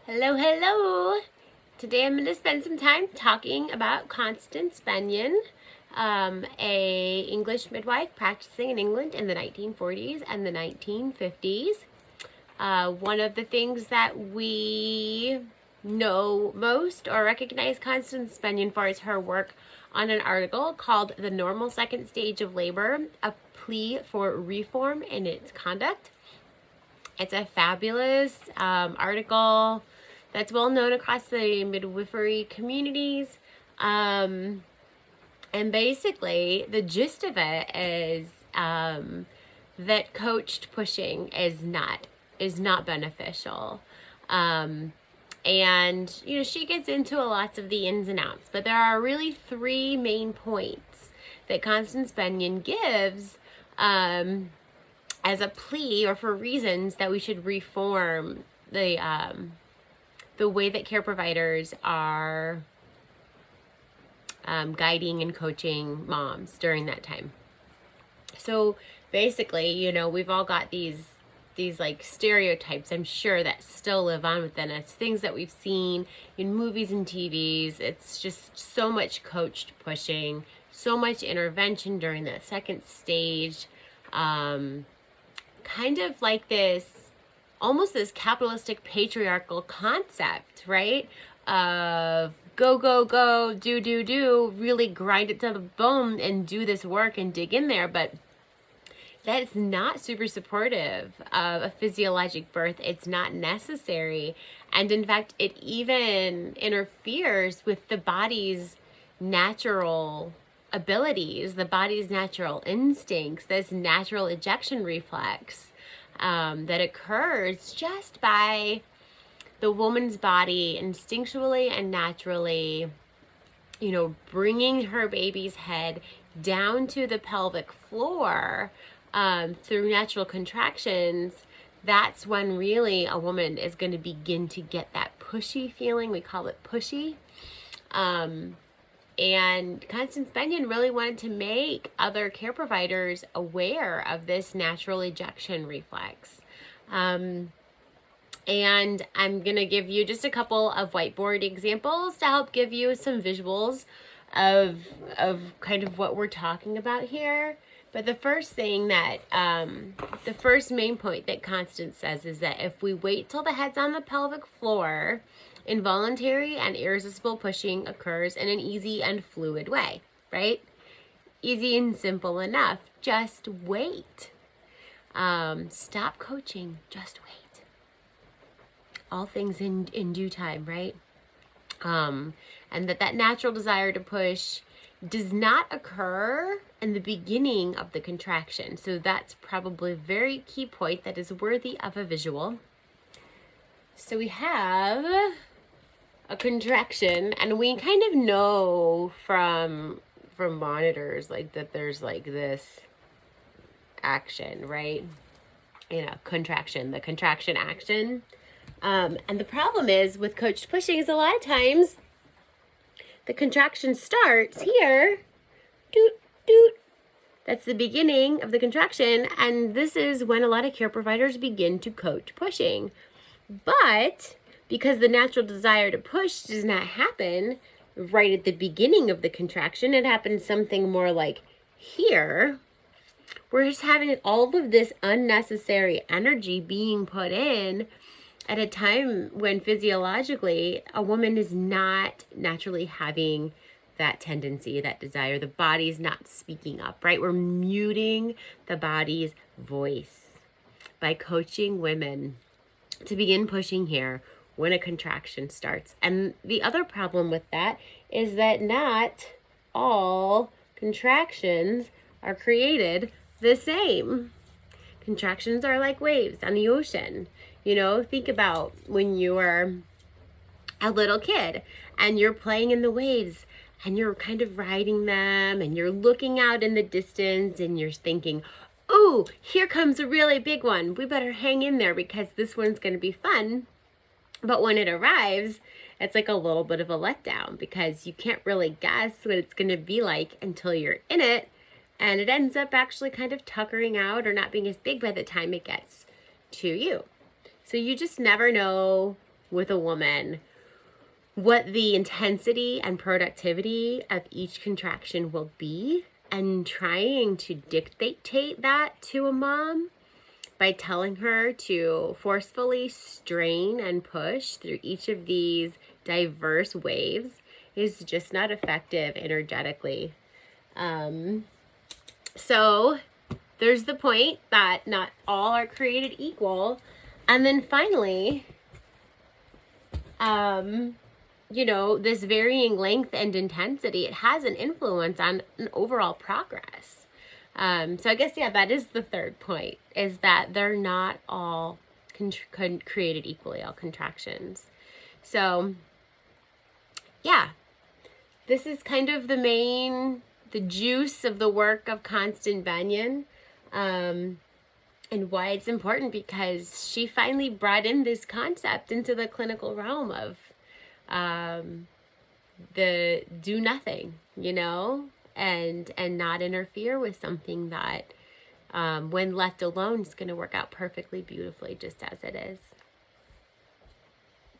Hello, hello. Today I'm going to spend some time talking about Constance Beynon, a English midwife practicing in England in the 1940s and the 1950s. One of the things that we know most or recognize Constance Beynon for is her work on an article called The Normal Second Stage of Labor, a Plea for Reform in Its Conduct. It's a fabulous article that's well known across the midwifery communities. And basically, the gist of it is that coached pushing is not beneficial. And she gets into lots of the ins and outs, but there are really three main points that Constance Beynon gives as a plea or for reasons that we should reform the way that care providers are guiding and coaching moms during that time. So basically, we've all got these like stereotypes, I'm sure, that still live on within us, things that we've seen in movies and TVs. It's just so much coached pushing, so much intervention during that second stage, kind of like almost this capitalistic patriarchal concept, right? Of go, go, go, do, really grind it to the bone and do this work and dig in there. But that is not super supportive of a physiologic birth. It's not necessary. And in fact, it even interferes with the body's natural abilities, the body's natural instincts, this natural ejection reflex that occurs just by the woman's body instinctually and naturally, bringing her baby's head down to the pelvic floor through natural contractions. That's when really a woman is going to begin to get that pushy feeling. We call it pushy. And Constance Beynon really wanted to make other care providers aware of this natural ejection reflex. And I'm going to give you just a couple of whiteboard examples to help give you some visuals of kind of what we're talking about here. But the first thing that, the first main point that Constance says is that if we wait till the head's on the pelvic floor, involuntary and irresistible pushing occurs in an easy and fluid way, right? Easy and simple enough. Just wait. Stop coaching. Just wait. All things in due time, right? And that natural desire to push does not occur in the beginning of the contraction. So that's probably a very key point that is worthy of a visual. So we have a contraction, and we kind of know from monitors like that there's like this action, right? Contraction, the contraction action. And the problem is with coached pushing is a lot of times the contraction starts here, doot, doot. That's the beginning of the contraction, and this is when a lot of care providers begin to coach pushing. But because the natural desire to push does not happen right at the beginning of the contraction, it happens something more like here. We're just having all of this unnecessary energy being put in at a time when physiologically a woman is not naturally having that tendency, that desire. The body's not speaking up, right? We're muting the body's voice by coaching women to begin pushing here when a contraction starts. And the other problem with that is that not all contractions are created the same. Contractions are like waves on the ocean. Think about when you were a little kid and you're playing in the waves and you're kind of riding them and you're looking out in the distance and you're thinking, oh, here comes a really big one. We better hang in there because this one's going to be fun. But when it arrives, it's like a little bit of a letdown because you can't really guess what it's going to be like until you're in it. And it ends up actually kind of tuckering out or not being as big by the time it gets to you. So you just never know with a woman what the intensity and productivity of each contraction will be, and trying to dictate that to a mom by telling her to forcefully strain and push through each of these diverse waves is just not effective energetically. So there's the point that not all are created equal. And then finally, this varying length and intensity, it has an influence on an overall progress. So I guess, that is the third point, is that they're not all created equally, all contractions. So, this is kind of the juice of the work of Constance Beynon, and why it's important, because she finally brought in this concept into the clinical realm of the do nothing, and not interfere with something that, when left alone, is going to work out perfectly beautifully just as it is.